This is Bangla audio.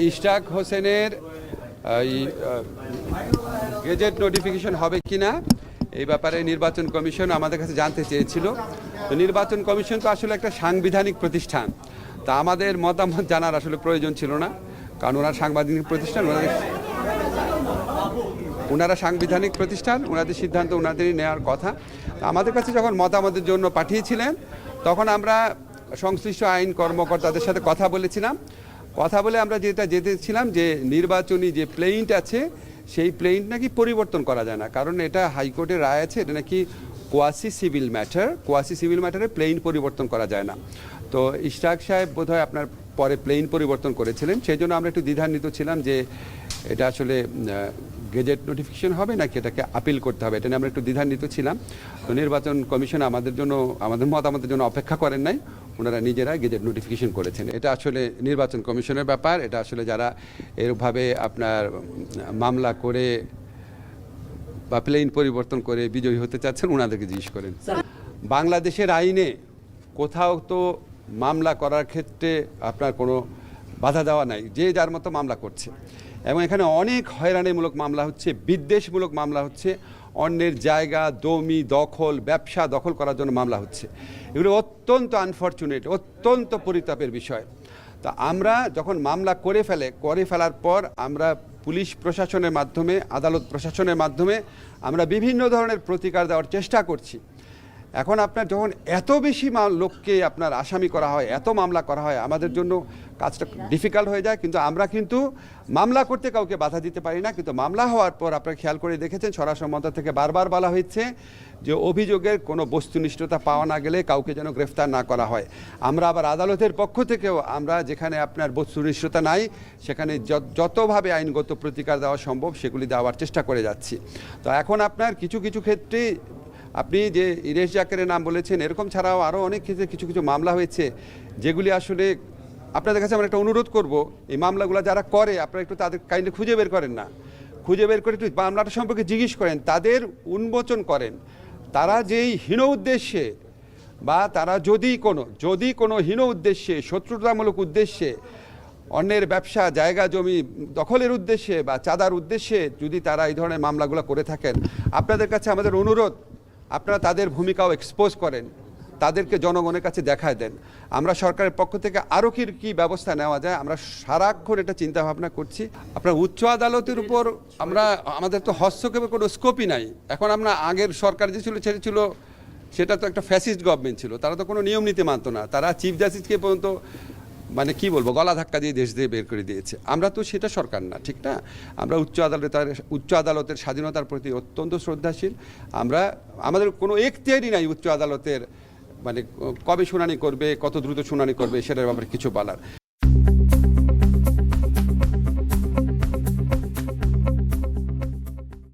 ইশরাক হোসেনের গেজেট নোটিফিকেশন হবে কিনা এই ব্যাপারে নির্বাচন কমিশন আমাদের কাছে জানতে চেয়েছিল। তো নির্বাচন কমিশন তো আসলে একটা সাংবিধানিক প্রতিষ্ঠান, তা আমাদের মতামত জানার আসলে প্রয়োজন ছিল না, কারণ ওনার সাংবিধানিক প্রতিষ্ঠান, ওনারা সাংবিধানিক প্রতিষ্ঠান, ওনাদের সিদ্ধান্ত ওনাদেরই নেওয়ার কথা। আমাদের কাছে যখন মতামতের জন্য পাঠিয়েছিলেন তখন আমরা সংশ্লিষ্ট আইন কর্মকর্তাদের সাথে কথা বলেছিলাম। কথা বলে আমরা যেটা জেনেছিলাম যে নির্বাচনী যে প্লেইন্ট আছে সেই প্লেইন্ট নাকি পরিবর্তন করা যায় না, কারণ এটা হাইকোর্টের রায় আছে, এটা নাকি কোয়াসি সিভিল ম্যাটারে প্লেইন্ট পরিবর্তন করা যায় না। তো ইশরাক সাহেব বোধহয় আপনার পরে প্লেইন পরিবর্তন করেছিলেন, সেই জন্য আমরা একটু দ্বিধান্বিত ছিলাম যে এটা আসলে গেজেট নোটিফিকেশন হবে নাকি এটাকে আপিল করতে হবে, এটা নিয়ে আমরা একটু দ্বিধান্বিত ছিলাম। তো নির্বাচন কমিশন আমাদের মতামতের জন্য অপেক্ষা করেন নাই, ওনারা নিজেরা গেজেট নোটিফিকেশন করেছেন। এটা আসলে নির্বাচন কমিশনের ব্যাপার, এটা আসলে যারা এরভাবে আপনার মামলা করে বা প্লেইন পরিবর্তন করে বিজয়ী হতে চাচ্ছেন ওনাদেরকে জিজ্ঞেস করেন। বাংলাদেশের আইনে কোথাও তো মামলা করার ক্ষেত্রে আপনার কোনো বাধা দেওয়া নাই, যে যার মতো মামলা করছে, এবং এখানে অনেক হয়রানিমূলক মামলা হচ্ছে, বিদ্বেষমূলক মামলা হচ্ছে, অন্যের জায়গা জমি দখল ব্যবসা দখল করার জন্য মামলা হচ্ছে। এগুলো অত্যন্ত আনফর্চুনেট, অত্যন্ত পরিতাপের বিষয়। তা আমরা যখন মামলা করে ফেলার পর আমরা পুলিশ প্রশাসনের মাধ্যমে, আদালত প্রশাসনের মাধ্যমে আমরা বিভিন্ন ধরনের প্রতিকার দেওয়ার চেষ্টা করছি। এখন আপনার যখন এত বেশি লোককে আপনার আসামি করা হয়, এত মামলা করা হয়, আমাদের জন্য কাজটা ডিফিকাল্ট হয়ে যায়। কিন্তু আমরা কিন্তু মামলা করতে কাউকে বাধা দিতে পারি না, কিন্তু মামলা হওয়ার পর আপনারা খেয়াল করে দেখেছেন স্বরাষ্ট্র মন্ত্রক থেকে বারবার বলা হয়েছে যে অভিযোগের কোনো বস্তুনিষ্ঠতা পাওয়া না গেলে কাউকে যেন গ্রেফতার না করা হয়। আমরা আবার আদালতের পক্ষ থেকেও আমরা যেখানে আপনার বস্তুনিষ্ঠতা নাই সেখানে যতভাবে আইনগত প্রতিকার দেওয়া সম্ভব সেগুলি দেওয়ার চেষ্টা করে যাচ্ছি। তো এখন আপনার কিছু কিছু ক্ষেত্রে আপনি যে ইরেশ জাকেরের নাম বলেছেন, এরকম ছাড়াও আরও অনেক ক্ষেত্রে কিছু কিছু মামলা হয়েছে যেগুলি আসলে আপনাদের কাছে আমরা একটা অনুরোধ করব, এই মামলাগুলো যারা করে আপনারা একটু তাদের কাইন্ডলি খুঁজে বের করেন না, খুঁজে বের করে একটু মামলাটা সম্পর্কে জিজ্ঞেস করেন, তাদের উন্মোচন করেন। তারা যেই হীন উদ্দেশ্যে বা তারা যদি কোনো হীন উদ্দেশ্যে, শত্রুতামূলক উদ্দেশ্যে, অন্যের ব্যবসা জায়গা জমি দখলের উদ্দেশ্যে বা চাঁদার উদ্দেশ্যে যদি তারা এই ধরনের মামলাগুলো করে থাকেন, আপনাদের কাছে আমাদের অনুরোধ আপনারা তাদের ভূমিকাও এক্সপোজ করেন, তাদেরকে জনগণের কাছে দেখায় দেন। আমরা সরকারের পক্ষ থেকে আরও কী ব্যবস্থা নেওয়া যায় আমরা সারাক্ষণ এটা চিন্তা ভাবনা করছি। আপনার উচ্চ আদালতের উপর আমাদের তো হস্তক্ষেপের কোনো স্কোপই নাই। এখন আমরা আগের সরকার যে ছিল সেটা তো একটা ফ্যাসিস্ট গভর্নমেন্ট ছিল, তারা তো কোনো নিয়ম নীতি মানত না, তারা চিফ জাস্টিসকে পর্যন্ত মানে কি বলবো গলা ধাক্কা দিয়ে দেশ দিয়ে বের করে দিয়েছে। আমরা তো সেটা সরকার না, ঠিক না? আমরা উচ্চ আদালতের স্বাধীনতার প্রতি অত্যন্ত শ্রদ্ধাশীল। আমাদের কোনো এখতিয়ারই নাই উচ্চ আদালতের মানে কবে শুনানি করবে, কত দ্রুত শুনানি করবে সেটার ব্যাপারে কিছু বলার।